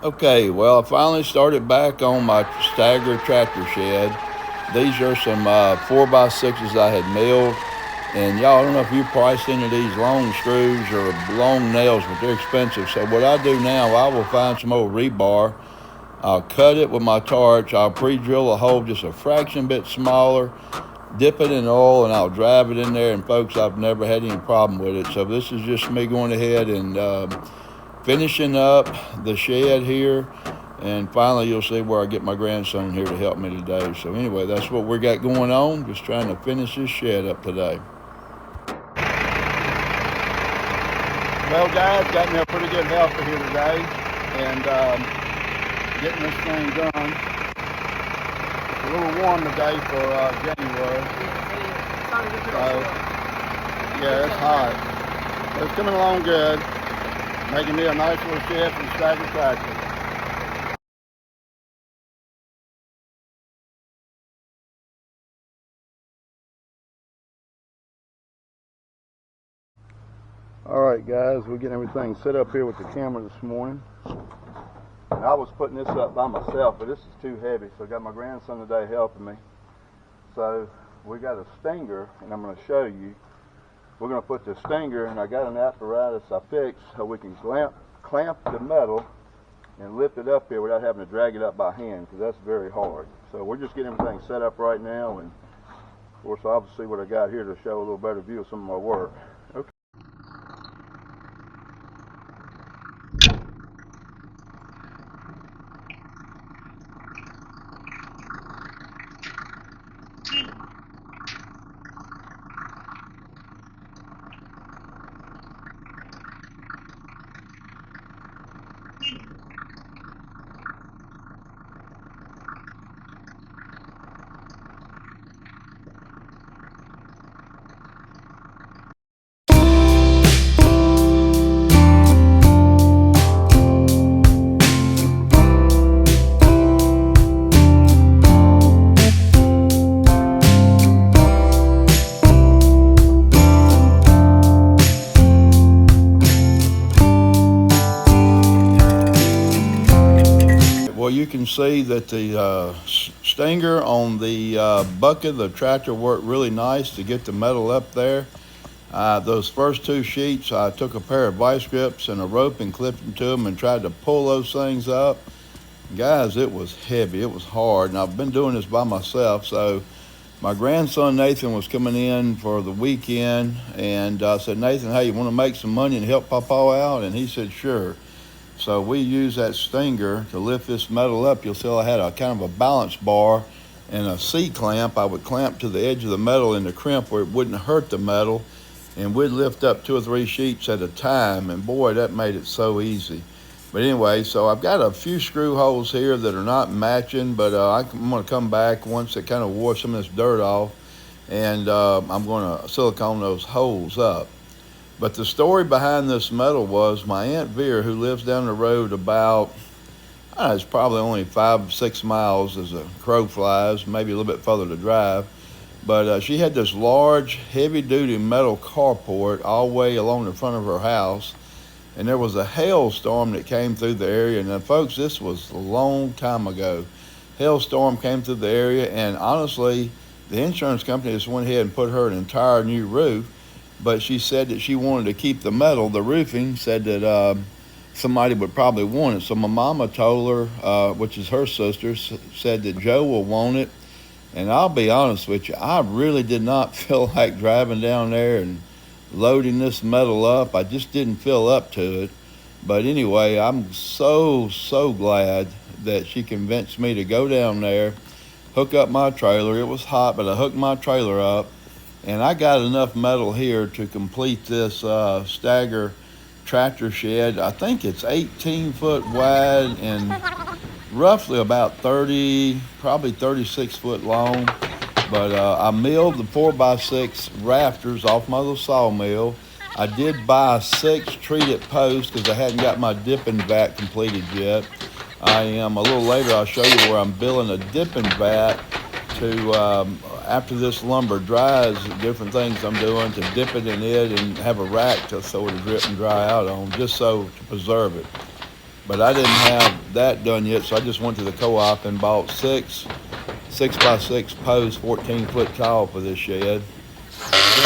Okay, well, I finally started back on my Steiger tractor shed. These are some 4x6s I had milled. And y'all, I don't know if you priced any of these long screws or long nails, but they're expensive. So what I do now, I will find some old rebar. I'll cut it with my torch. I'll pre-drill a hole just a fraction bit smaller, dip it in oil, and I'll drive it in there. And folks, I've never had any problem with it. So this is just me going ahead and finishing up the shed here, and finally you'll see where I get my grandson here to help me today. So anyway, that's what we got going on, just trying to finish this shed up today. Well guys, got me a pretty good helper here today, and getting this thing done. It's a little warm today for January. So yeah, it's hot. But it's coming along good, making me a nice little shed from Steiger tractor. Alright guys, we're getting everything set up here with the camera this morning. And I was putting this up by myself, but this is too heavy, so I got my grandson today helping me. So we got a stinger, and I'm going to show you. We're going to put the stinger, and I got an apparatus I fixed so we can clamp the metal and lift it up here without having to drag it up by hand, because that's very hard. So we're just getting everything set up right now, and of course I'll see what I got here to show a little better view of some of my work. Okay. Well, you can see that the stinger on the bucket of the tractor worked really nice to get the metal up there. Those first two sheets, I took a pair of vice grips and a rope and clipped them to them and tried to pull those things up. Guys, it was heavy, it was hard, and I've been doing this by myself. So my grandson Nathan was coming in for the weekend, and I said, Nathan, hey, you want to make some money and help Papa out? And he said, sure. So we use that stinger to lift this metal up. You'll see I had a kind of a balance bar and a C-clamp. I would clamp to the edge of the metal in the crimp where it wouldn't hurt the metal, and we'd lift up 2 or 3 sheets at a time, and boy, that made it so easy. But anyway, so I've got a few screw holes here that are not matching, but I'm going to come back once it kind of wore some of this dirt off, and I'm going to silicone those holes up. But the story behind this metal was my Aunt Vera, who lives down the road about, it's probably only 5-6 miles as a crow flies, maybe a little bit further to drive. But she had this large, heavy-duty metal carport all the way along the front of her house. And there was a hailstorm that came through the area. And folks, this was a long time ago. Hailstorm came through the area, and honestly, the insurance company just went ahead and put her an entire new roof. But she said that she wanted to keep the metal. The roofing said that somebody would probably want it. So my mama told her, which is her sister, said that Joe will want it. And I'll be honest with you, I really did not feel like driving down there and loading this metal up. I just didn't feel up to it. But anyway, I'm so glad that she convinced me to go down there, hook up my trailer. It was hot, but I hooked my trailer up. And I got enough metal here to complete this Steiger tractor shed. I think it's 18 foot wide and roughly about 30, probably 36 foot long. But I milled the 4x6 rafters off my little sawmill. I did buy 6 treated posts because I hadn't got my dipping vat completed yet. I am, a little later I'll show you where I'm building a dipping vat to, after this lumber dries, different things I'm doing to dip it in it and have a rack so it'll drip and dry out on, just so to preserve it. but I didn't have that done yet, so I just went to the co-op and bought six 6x6 posts, 14-foot tall for this shed.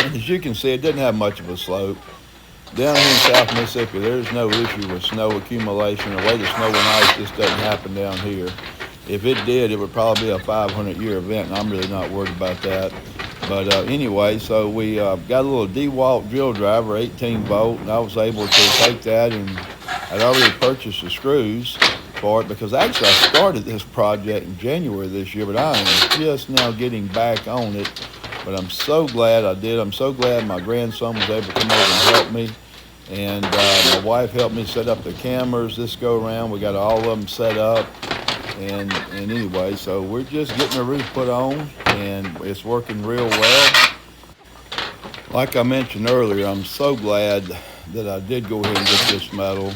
And as you can see, it didn't have much of a slope. Down here in South Mississippi, there's no issue with snow accumulation. The way the snow and ice just doesn't happen down here. If it did, it would probably be a 500-year event, and I'm really not worried about that. But anyway, so we got a little DeWalt drill driver, 18 volt, and I was able to take that, and I'd already purchased the screws for it, because actually I started this project in January this year, but I am just now getting back on it. But I'm so glad I did. I'm so glad my grandson was able to come over and help me. And my wife helped me set up the cameras this go around. We got all of them set up. And anyway, so we're just getting the roof put on, and it's working real well. Like I mentioned earlier, I'm so glad that I did go ahead and get this metal,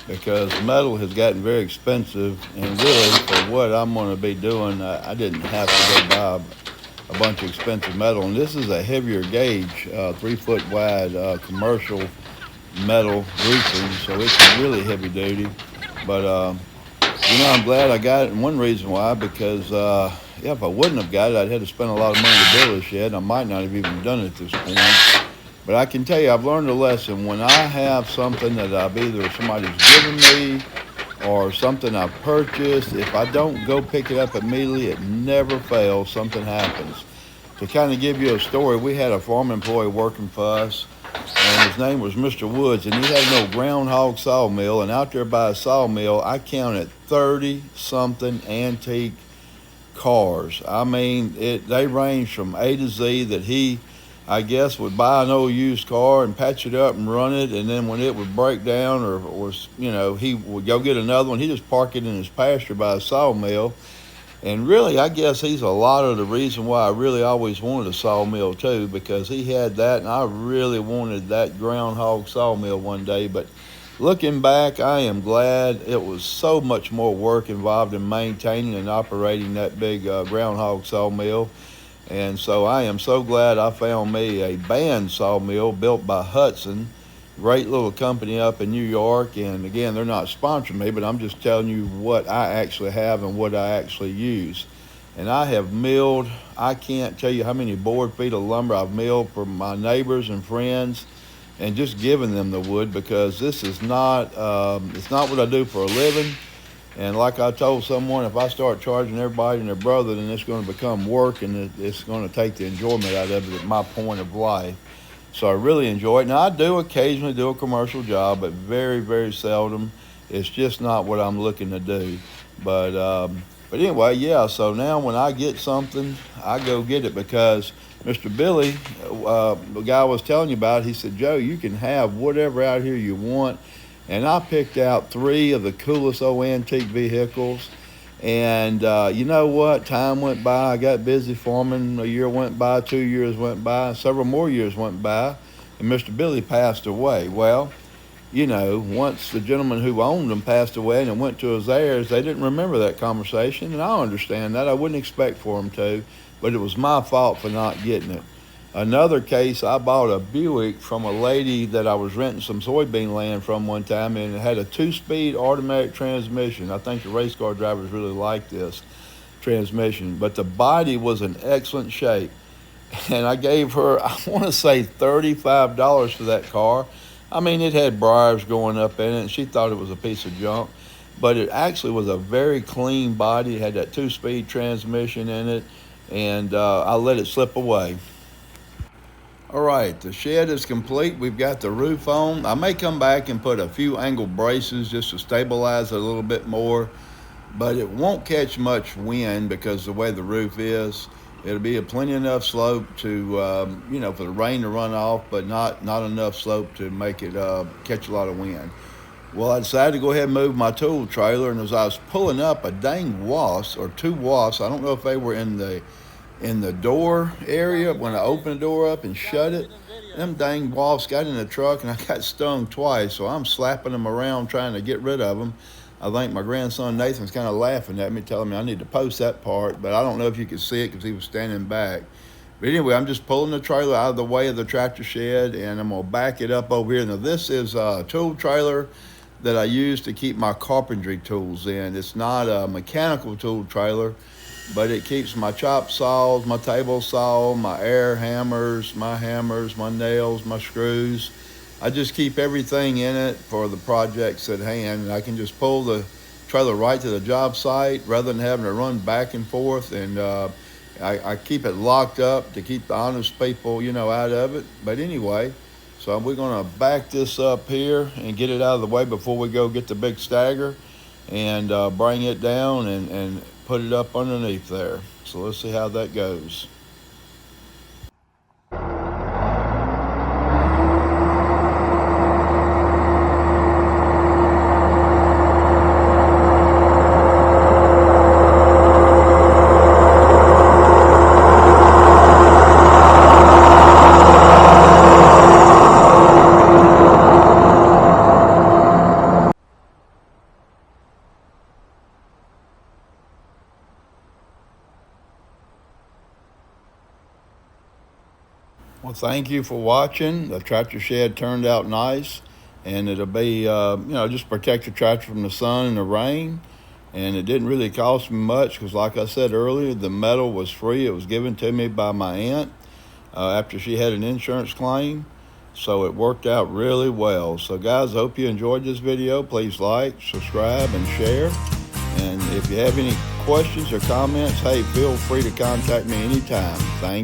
because metal has gotten very expensive, and really for what I'm going to be doing, I didn't have to go buy a bunch of expensive metal. And this is a heavier gauge, 3-foot wide commercial metal roofing, so it's really heavy duty. But I'm glad I got it, and one reason why, because if I wouldn't have got it, I'd had to spend a lot of money to build this shed. I might not have even done it at this point. But I can tell you, I've learned a lesson. When I have something that somebody's given me or something I've purchased, if I don't go pick it up immediately, it never fails. Something happens. To kind of give you a story, we had a farm employee working for us, and his name was Mr. Woods, and he had an old groundhog sawmill, and out there by a sawmill, I counted 30-something antique cars. I mean, they range from A to Z that he, I guess, would buy an old used car and patch it up and run it, and then when it would break down or he would go get another one, he'd just park it in his pasture by a sawmill. And really, I guess he's a lot of the reason why I really always wanted a sawmill too, because he had that, and I really wanted that groundhog sawmill one day. But looking back, I am glad. It was so much more work involved in maintaining and operating that big groundhog sawmill. And so I am so glad I found me a band sawmill built by Hudson. Great little company up in New York, and again, they're not sponsoring me, but I'm just telling you what I actually have and what I actually use. And I have milled, I can't tell you how many board feet of lumber I've milled for my neighbors and friends, and just giving them the wood, because this is not, it's not what I do for a living. And like I told someone, if I start charging everybody and their brother, then it's going to become work, and it's going to take the enjoyment out of it at my point of life. So I really enjoy it. Now, I do occasionally do a commercial job, but very, very seldom. It's just not what I'm looking to do. But anyway, yeah, so now when I get something, I go get it, because Mr. Billy, the guy I was telling you about, he said, Joe, you can have whatever out here you want. And I picked out 3 of the coolest old antique vehicles. And you know what? Time went by. I got busy farming. A year went by, 2 years went by, several more years went by, and Mr. Billy passed away. Well, once the gentleman who owned them passed away and it went to his heirs, they didn't remember that conversation, and I understand that. I wouldn't expect for them to, but it was my fault for not getting it. Another case, I bought a Buick from a lady that I was renting some soybean land from one time, and it had a 2-speed automatic transmission. I think the race car drivers really like this transmission, but the body was in excellent shape. And I gave her, I want to say $35 for that car. I mean, it had briars going up in it, and she thought it was a piece of junk, but it actually was a very clean body. It had that 2-speed transmission in it, and I let it slip away. All right, the shed is complete. We've got the roof on. I may come back and put a few angle braces just to stabilize it a little bit more, but it won't catch much wind because the way the roof is. It'll be a plenty enough slope to, for the rain to run off, but not enough slope to make it catch a lot of wind. Well, I decided to go ahead and move my tool trailer, and as I was pulling up, a dang wasp, or 2 wasps, I don't know if they were in the door area when I opened the door up and shut it. Them dang wasps got in the truck, and I got stung twice, so I'm slapping them around trying to get rid of them. I think my grandson Nathan's kind of laughing at me, telling me I need to post that part, but I don't know if you can see it because he was standing back. But anyway, I'm just pulling the trailer out of the way of the tractor shed, and I'm going to back it up over here. Now, this is a tool trailer that I use to keep my carpentry tools in. It's not a mechanical tool trailer, but it keeps my chop saws, my table saw, my air hammers, my nails, my screws. I just keep everything in it for the projects at hand, and I can just pull the trailer right to the job site rather than having to run back and forth. And I keep it locked up to keep the honest people, out of it. But anyway, so we're gonna back this up here and get it out of the way before we go get the big Steiger and bring it down and put it up underneath there. So let's see how that goes. Well, thank you for watching. The tractor shed turned out nice, and it'll be, just protect the tractor from the sun and the rain. And it didn't really cost me much because, like I said earlier, the metal was free. It was given to me by my aunt after she had an insurance claim. So it worked out really well. So, guys, I hope you enjoyed this video. Please like, subscribe, and share. And if you have any questions or comments, hey, feel free to contact me anytime. Thank you.